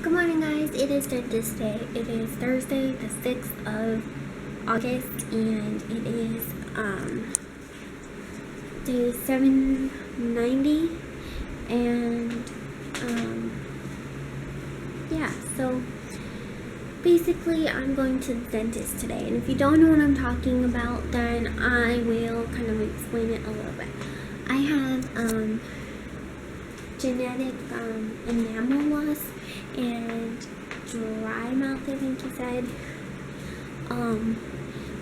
Good morning, guys. It is dentist day. It is Thursday, the 6th of August, and it is day 790, and yeah, so basically I'm going to the dentist today, and if you don't know what I'm talking about, then I will kind of explain it a little bit. I have genetic enamel loss and dry mouth, I think he said,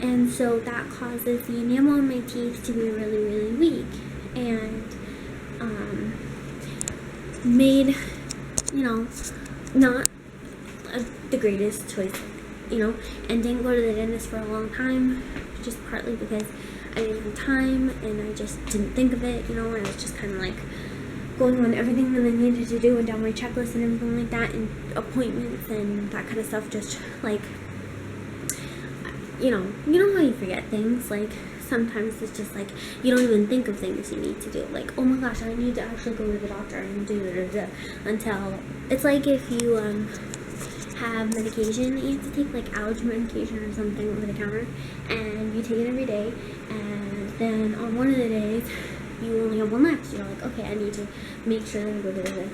and so that causes the enamel on my teeth to be really, really weak, and made, not the greatest choice, and didn't go to the dentist for a long time, just partly because I didn't have time, and I just didn't think of it, and I was just kind of like going on everything that I needed to do and down my checklist and everything like that, and appointments and that kind of stuff, just like, you know how you forget things, like sometimes it's just like you don't even think of things you need to do, like, oh my gosh, I need to actually go to the doctor and do until it's like if you have medication that you have to take, like allergy medication or something over the counter, and you take it every day, and then on one of the days you only have one left. You're like, okay, I need to make sure that I go to the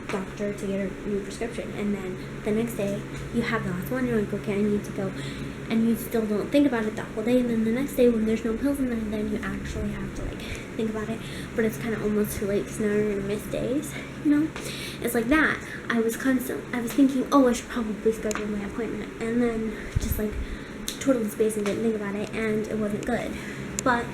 doctor to get a new prescription. And then the next day, you have the last one. You're like, okay, I need to go. And you still don't think about it that whole day. And then the next day, when there's no pills in there, then you actually have to, like, think about it. But it's kind of almost too late because now you're going to miss days, It's like that. I was thinking, oh, I should probably schedule my appointment. And then just, like, totally spaced and didn't think about it. And it wasn't good. But,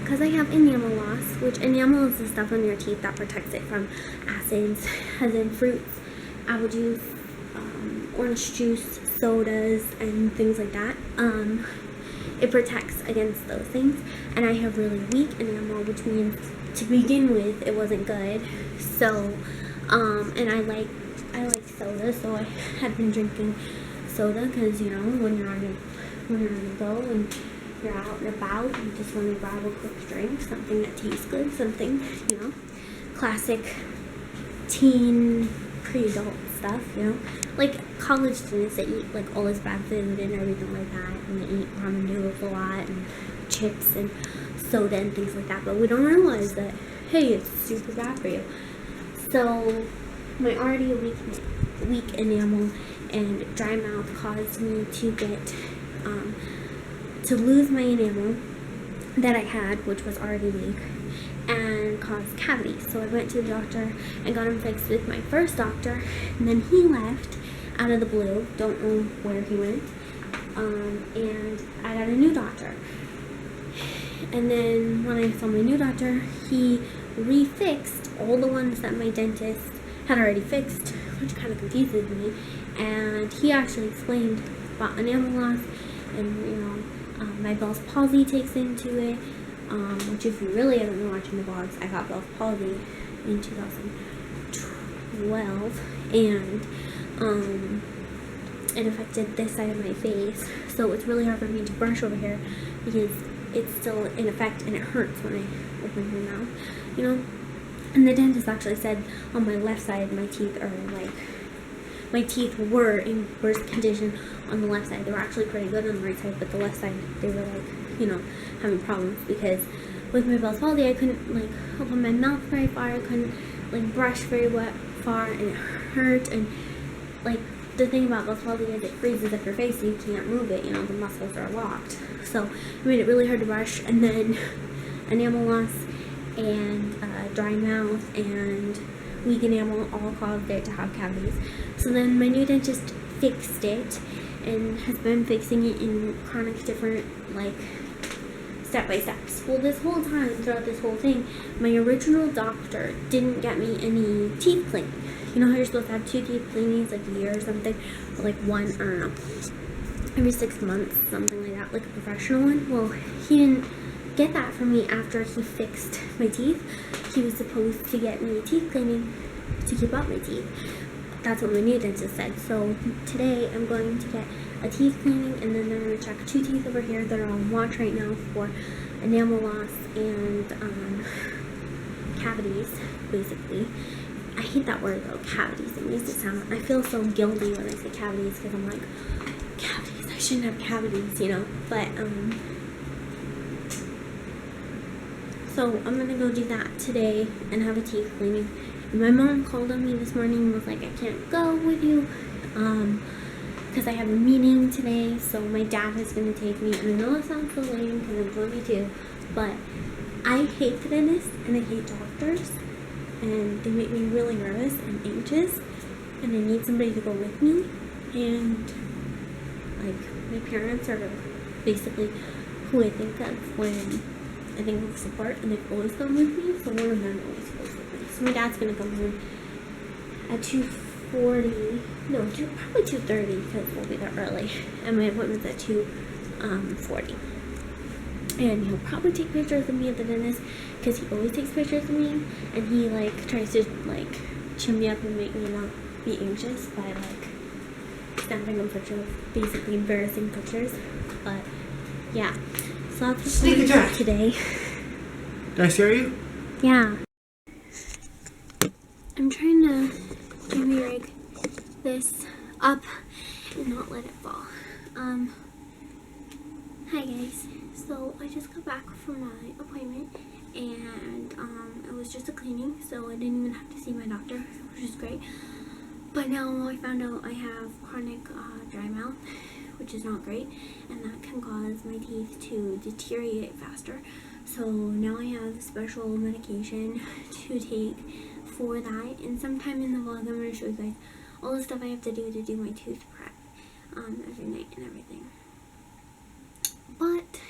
because I have enamel loss, which enamel is the stuff on your teeth that protects it from acids, as in fruits, apple juice, orange juice, sodas, and things like that. It protects against those things, and I have really weak enamel, which means to begin with it wasn't good. So, and I like soda, so I had been drinking soda because when you're on the go and you're out and about, you just want to grab a quick drink, something that tastes good, something, classic teen, pre-adult stuff, like college students that eat, like, all this bad food and everything like that, and they eat ramen noodles a lot, and chips, and soda, and things like that, but we don't realize that, hey, it's super bad for you. So, my already weak enamel and dry mouth caused me to get, to lose my enamel that I had, which was already weak, and caused cavities. So I went to the doctor and got them fixed with my first doctor, and then he left out of the blue, don't know where he went, and I got a new doctor. And then when I saw my new doctor, he refixed all the ones that my dentist had already fixed, which kind of confuses me, and he actually explained about enamel loss, and my Bell's palsy takes into it, which if you really haven't been watching the vlogs, I got Bell's palsy in 2012, and it affected this side of my face, so it's really hard for me to brush over here because it's still in effect and it hurts when I open my mouth, and the dentist actually said on my left side my teeth are like, my teeth were in worse condition on the left side. They were actually pretty good on the right side, but the left side, they were like, having problems because with my Bell's palsy, I couldn't, like, open my mouth very far. I couldn't, like, brush very far, and it hurt. And, like, the thing about Bell's palsy is it freezes up your face, so you can't move it. The muscles are locked. So it made it really hard to brush. And then enamel loss and dry mouth and weak enamel all caused it to have cavities. So then my new dentist fixed it and has been fixing it in chronic different, like, step by steps. Well, this whole time, throughout this whole thing, my original doctor didn't get me any teeth cleaning. You know how you're supposed to have 2 teeth cleanings, like, a year or something, or like one, I don't know, every 6 months, something like that, like a professional one. Well, he didn't get that for me after he fixed my teeth. He was supposed to get me a teeth cleaning to keep up my teeth. That's what my new dentist said. So today I'm going to get a teeth cleaning, and then they're going to check 2 teeth over here that are on watch right now for enamel loss and cavities, basically. I hate that word though, cavities. It makes it sound, I feel so guilty when I say cavities because I'm like, cavities, I shouldn't have cavities, you know. But so I'm gonna go do that today and have a teeth cleaning. And my mom called on me this morning and was like, I can't go with you because I have a meeting today. So my dad is gonna take me, and I know it sounds so lame because I'm 22, but I hate the dentist and I hate doctors, and they make me really nervous and anxious, and I need somebody to go with me. And like, my parents are basically who I think of when I think of support, and they've always gone with me, so one of them always goes with me. So my dad's gonna come home at 2:40, no, probably 2:30 because we'll be there early, and my appointment's at 2:40. And he'll probably take pictures of me at the dentist because he always takes pictures of me, and he like tries to like cheer me up and make me not be anxious by like snapping a picture of basically embarrassing pictures. But yeah, so that's what's today. Did I scare you? Yeah. I'm trying to jimmy rig this up and not let it fall. Hi guys. So I just got back from my appointment, and it was just a cleaning, so I didn't even have to see my doctor, which is great. But now I found out I have chronic dry mouth, which is not great, and that can cause my teeth to deteriorate faster. So now I have special medication to take for that, and sometime in the vlog I'm going to show you guys all the stuff I have to do my tooth prep every night and everything. But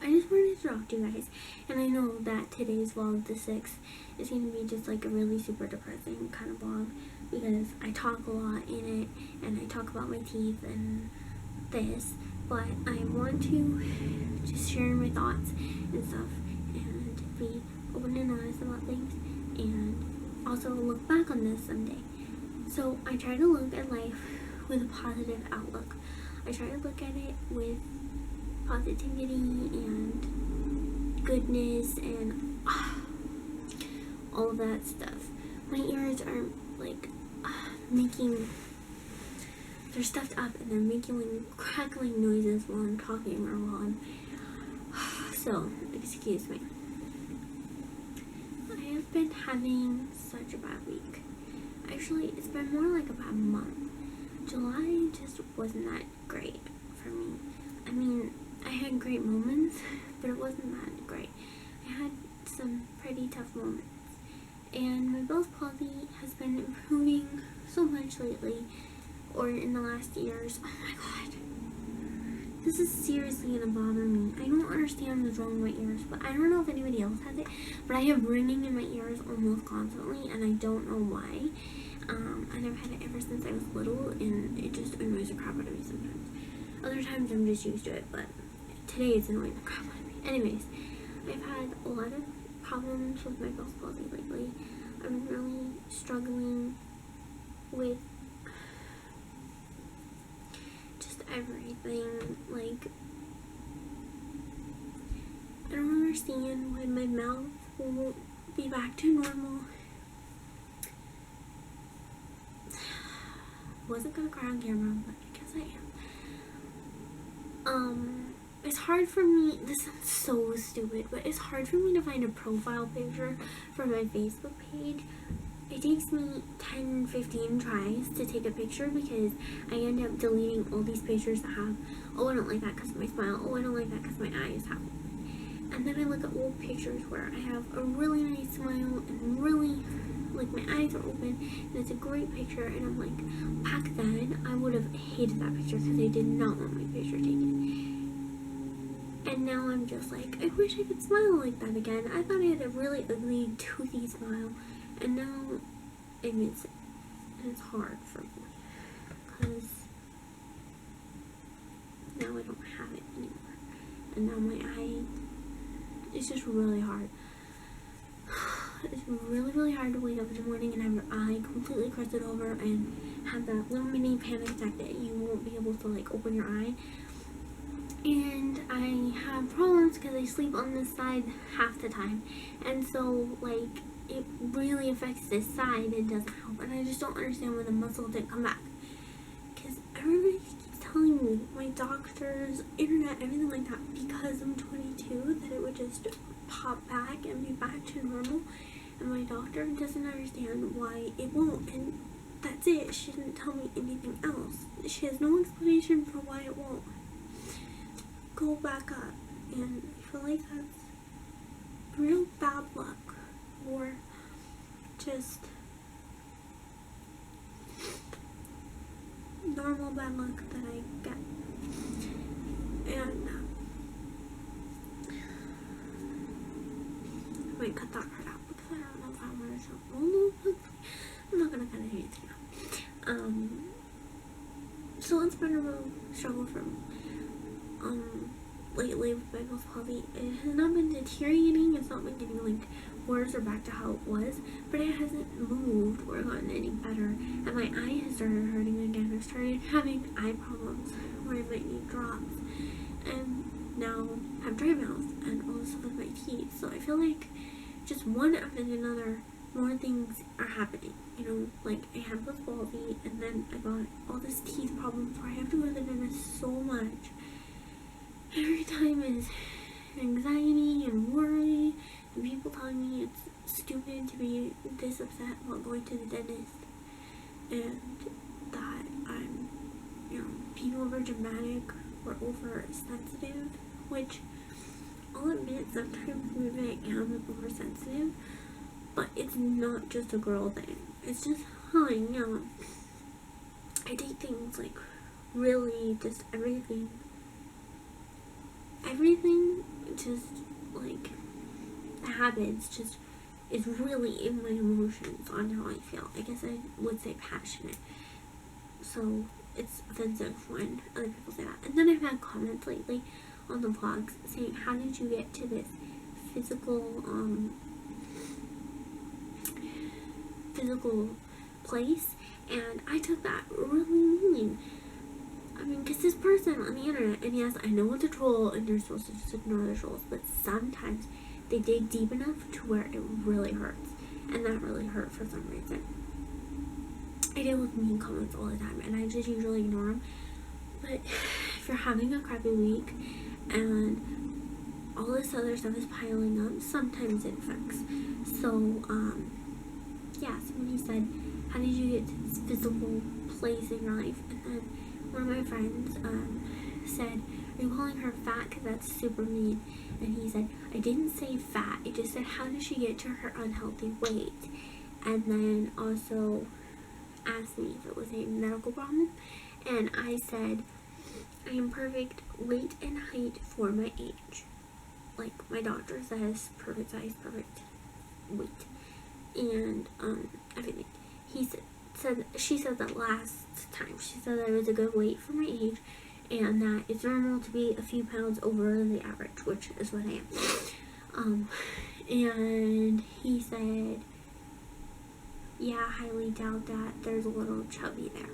I just wanted to talk to you guys, and I know that today's vlog, the 6th, is going to be just like a really super depressing kind of vlog because I talk a lot in it, and I talk about my teeth and this, but I want to just share my thoughts and stuff and be open and honest about things, and also look back on this someday. So I try to look at life with a positive outlook. I try to look at it with positivity and goodness and all that stuff. My ears are like they're stuffed up, and they're making crackling noises while I'm talking or while I'm so excuse me. I have been having such a bad week. Actually, it's been more like a bad month. July just wasn't that great for me. I mean, I had great moments, but it wasn't that great. I had some pretty tough moments. And my Bell's palsy has been improving so much lately, or in the last years. Oh my god. This is seriously gonna bother me. I don't understand what's wrong with my ears, but I don't know if anybody else has it, but I have ringing in my ears almost constantly, and I don't know why. And I've had it ever since I was little, and it just annoys the crap out of me sometimes. Other times I'm just used to it, but today it's annoying the crap out of me. Anyways, I've had a lot of problems with my Bell's palsy lately. I've been really struggling with just everything. Like, I don't understand why my mouth won't be back to normal. Wasn't gonna cry on camera, but I guess I am. It's hard for me, this sounds so stupid, but it's hard for me to find a profile picture for my Facebook page. It takes me 10-15 tries to take a picture because I end up deleting all these pictures that have, oh, I don't like that because of my smile, oh, I don't like that because my eyes have, and then I look at old pictures where I have a really nice smile and really, like, my eyes are open, and it's a great picture, and I'm like, back then, I would have hated that picture because I did not want my picture taken. And now I'm just like, I wish I could smile like that again. I thought I had a really ugly, toothy smile, and now I miss it. And it's hard for me because now I don't have it anymore. And now my eye, it's just really hard. It's really, really hard to wake up in the morning and have your eye completely crusted over and have that little mini panic attack that you won't be able to like open your eye. And I have problems because I sleep on this side half the time, and so like it really affects this side. It doesn't help, and I just don't understand why the muscle didn't come back. Because everybody keeps telling me, my doctors, internet, everything like that, because I'm 22, that it would just pop back and be back to normal. And my doctor doesn't understand why it won't, and that's it. She didn't tell me anything else. She has no explanation for why it won't go back up, and I feel like that's real bad luck, or just normal bad luck that I get. And I might cut that part out because I don't know if I want to show. Well, no, I'm not gonna cut anything out. So it's been a real struggle from lately with my mouth palsy. It has not been deteriorating. It's not been getting like worse or back to how it was, but it hasn't moved or gotten any better. And my eye has started hurting again. I've started having eye problems where I might need drops, and now I have dry mouth and also with my teeth. So I feel like just one after another, more things are happening. You know, like I have this palsy, and then I got all this teeth problems where I have to go to the dentist so much. Every time is anxiety and worry, and people telling me it's stupid to be this upset about going to the dentist, and that I'm, you know, being over dramatic or over sensitive, which I'll admit sometimes maybe I am oversensitive, but it's not just a girl thing. It's just how I am. I take things like really just everything just like habits just is really in my emotions on how I feel. I guess I would say passionate. So it's offensive when other people say that. And then I've had comments lately on the vlogs saying, how did you get to this physical place? And I took that really mean. I mean, because this person on the internet, and yes, I know it's a troll and you're supposed to just ignore the trolls, but sometimes they dig deep enough to where it really hurts, and that really hurt for some reason. I deal with mean comments all the time, and I just usually ignore them. But if you're having a crappy week and all this other stuff is piling up, sometimes it affects. So, yeah, somebody said, how did you get to this physical place in your life? And then one of my friends said, are you calling her fat? Because that's super mean. And he said, I didn't say fat. I just said, how did she get to her unhealthy weight? And then also asked me if it was a medical problem. And I said, I am perfect weight and height for my age. Like, my doctor says perfect size, perfect weight, and everything. She said that last time. She said that it was a good weight for my age, and that it's normal to be a few pounds over the average, which is what I am. And he said, yeah, I highly doubt that. There's a little chubby there.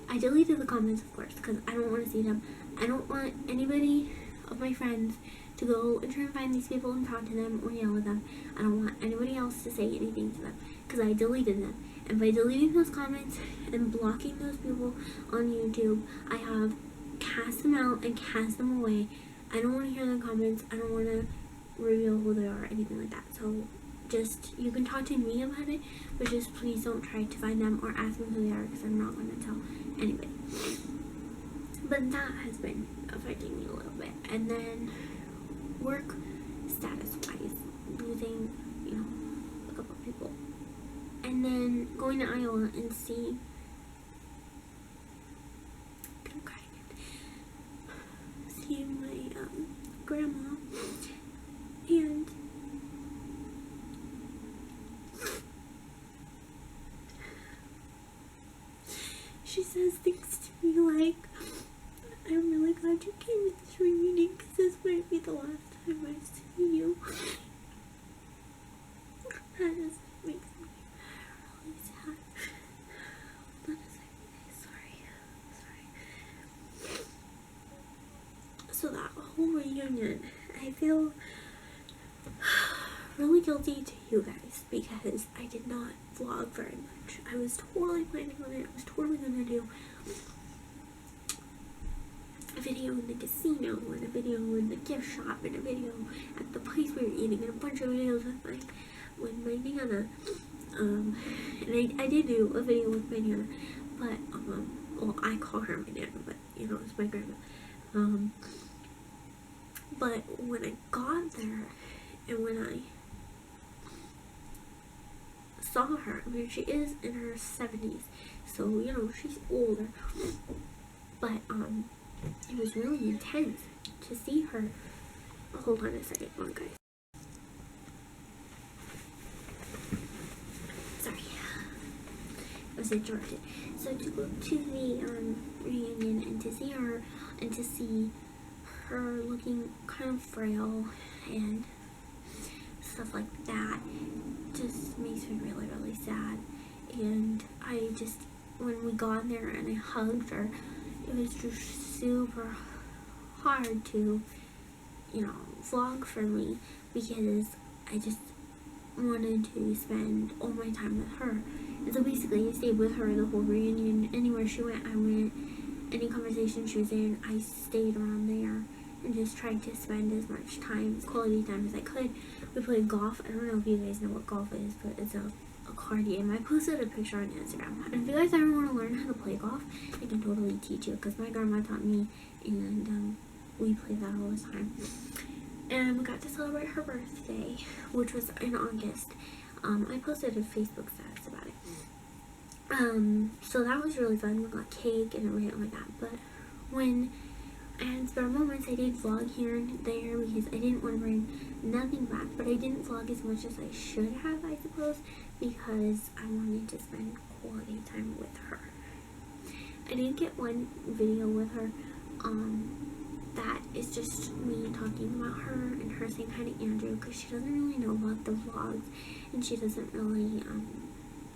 I deleted the comments, of course, because I don't want to see them. I don't want anybody of my friends to go and try and find these people and talk to them or yell at them. I don't want anybody else to say anything to them, because I deleted them. And by deleting those comments and blocking those people on YouTube, I have cast them out and cast them away. I don't want to hear their comments. I don't want to reveal who they are or anything like that. So just, you can talk to me about it, but just please don't try to find them or ask me who they are, because I'm not going to tell anybody. But that has been affecting me a little bit. And then work status wise, losing, you know, a couple of people. And then going to Iowa and seeing my grandma, and she says things to me like, I'm really glad you came to this reunion, because this might be the last time I see you. That just makes me really sad. Hold on a second, sorry. So that whole reunion, I feel really guilty to you guys because I did not vlog very much. I was totally planning on it. I was totally gonna do a video in the casino and a video in the gift shop and a video at the place we were eating and a bunch of videos with my Nana. And I did do a video with my Nana, but well, I call her my Nana, but you know, it's my grandma. But when I got there and when I saw her, I mean, she is in her 70s, so you know, she's older, but it was really intense to see her. Hold on a second, one guys. Sorry, I was interrupted. So to go to the reunion and to see her and to see her looking kind of frail and stuff like that just makes me really, really sad. And I just, when we got there and I hugged her, it was just super hard to, you know, vlog for me because I just wanted to spend all my time with her. And so basically I stayed with her the whole reunion. Anywhere she went, I went. Any conversation she was in, I stayed around there and just tried to spend as much time, quality time as I could. We played golf. I don't know if you guys know what golf is, but it's a card game. I posted a picture on Instagram. And if you guys ever want to learn how to play golf, I can totally teach you because my grandma taught me, and we play that all the time. And we got to celebrate her birthday, which was in August. I posted a Facebook status about it. So that was really fun. We got cake and everything like that. But when I had spare moments, I did vlog here and there because I didn't want to bring nothing back. But I didn't vlog as much as I should have, I suppose, because I wanted to spend quality time with her. I did get one video with her that is just me talking about her and her saying hi to Andrew because she doesn't really know about the vlogs and she doesn't really,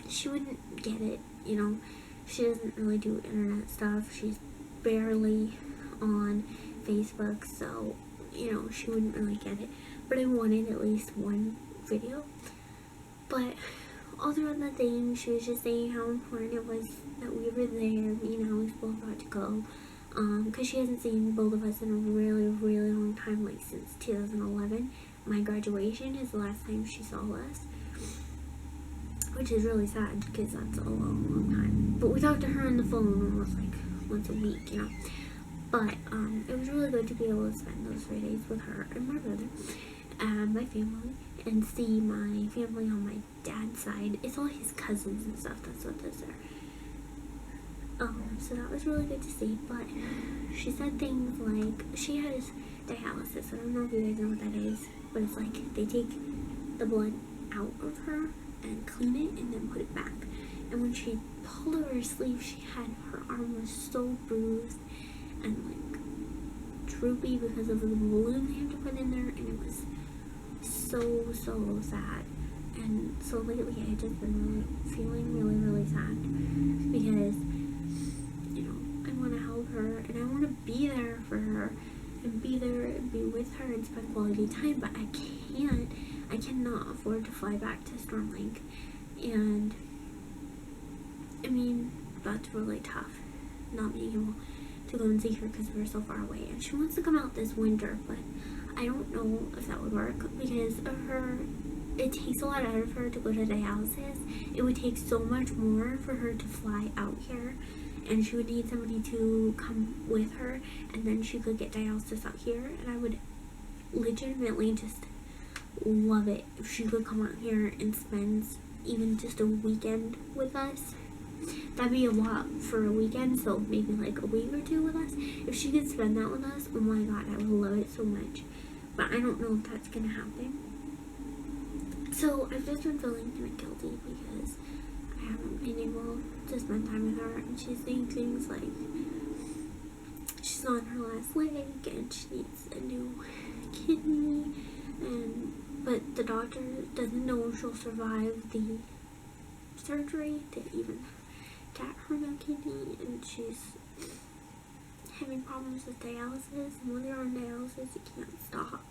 she wouldn't get it, you know. She doesn't really do internet stuff. She's barely on Facebook, so, you know, she wouldn't really get it. But I wanted at least one video. But all throughout the thing, she was just saying how important it was that we were there, you know, we both got to go. Because she hasn't seen both of us in a really, really long time, like since 2011. My graduation is the last time she saw us, which is really sad because that's a long, long time. But we talked to her on the phone almost like once a week, you know. But it was really good to be able to spend those 3 days with her and my brother and my family and see my family on my dad's side. It's all his cousins and stuff. That's what those are. So that was really good to see. But she said things like she has dialysis. I don't know if you guys know what that is, but it's like they take the blood out of her and clean it and then put it back. And when she pulled over her sleeve, she had, her arm was so bruised and like droopy because of the balloon they have to put in there, and it was so sad. And so lately I just been really feeling really sad because, you know, I want to help her and I want to be there for her and be there and be with her and spend quality time, but I cannot afford to fly back to Storm Lake. And I mean, that's really tough not being able to go and see her because we're so far away. And she wants to come out this winter, but I don't know if that would work because of her. It takes a lot out of her to go to dialysis. It would take so much more for her to fly out here, and she would need somebody to come with her, and then she could get dialysis out here. And I would legitimately just love it if she could come out here and spend even just a weekend with us. That'd be a lot for a weekend, so maybe like a week or 2 with us. If she could spend that with us, oh my god, I would love it so much. But I don't know if that's gonna happen. So I've just been feeling kind of guilty because I haven't been able to spend time with her, and she's saying things like she's on her last leg and she needs a new kidney, but the doctor doesn't know if she'll survive the surgery to even get her new kidney, and she's having problems with dialysis, and when you're on dialysis you can't stop.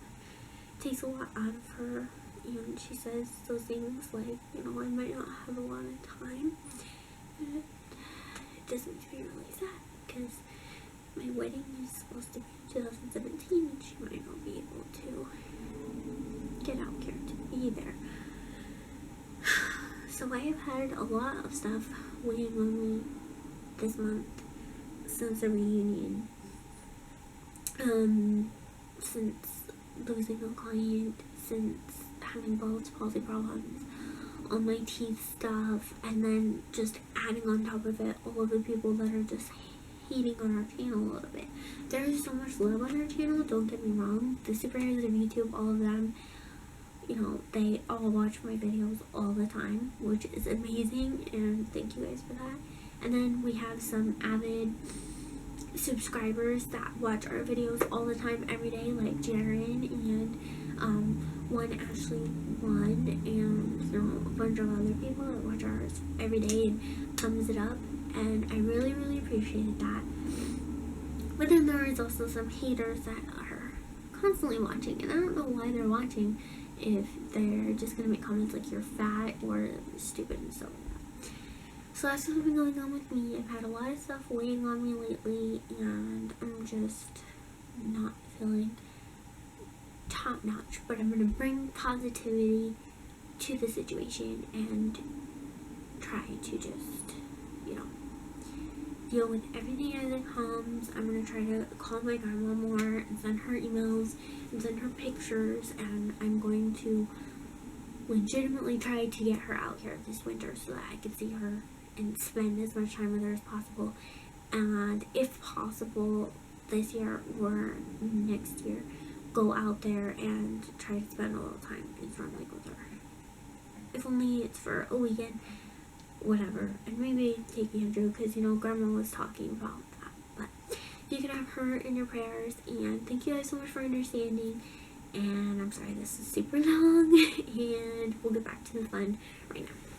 It takes a lot out of her, and she says those things like, you know, I might not have a lot of time. And it just makes me really sad because my wedding is supposed to be in 2017 and she might not be able to get out here to be there. So I have had a lot of stuff weighing on me this month since the reunion. Since losing a client, since having Bell's palsy problems, all my teeth stuff, and then just adding on top of it all of the people that are just hating on our channel a little bit. There is so much love on our channel, don't get me wrong. The superheroes of YouTube, all of them, you know, they all watch my videos all the time, which is amazing, and thank you guys for that. And then we have some avid subscribers that watch our videos all the time, every day, like Jaren and one Ashley 1, and you know, a bunch of other people that watch ours every day and thumbs it up, and I really, really appreciated that. But then there is also some haters that are constantly watching, and I don't know why they're watching, if they're just gonna make comments like you're fat or stupid and so on. So that's what's been going on with me. I've had a lot of stuff weighing on me lately, and I'm just not feeling top notch. But I'm gonna bring positivity to the situation and try to just, you know, deal with everything as it comes. I'm gonna try to call my grandma more and send her emails and send her pictures, and I'm going to legitimately try to get her out here this winter so that I can see her and spend as much time with her as possible, and if possible this year or next year, go out there and try to spend a little time in Storm Lake with her. If only it's for a weekend, whatever, and maybe take Andrew, because you know, Grandma was talking about that. But you can have her in your prayers, and thank you guys so much for understanding. And I'm sorry this is super long, and we'll get back to the fun right now.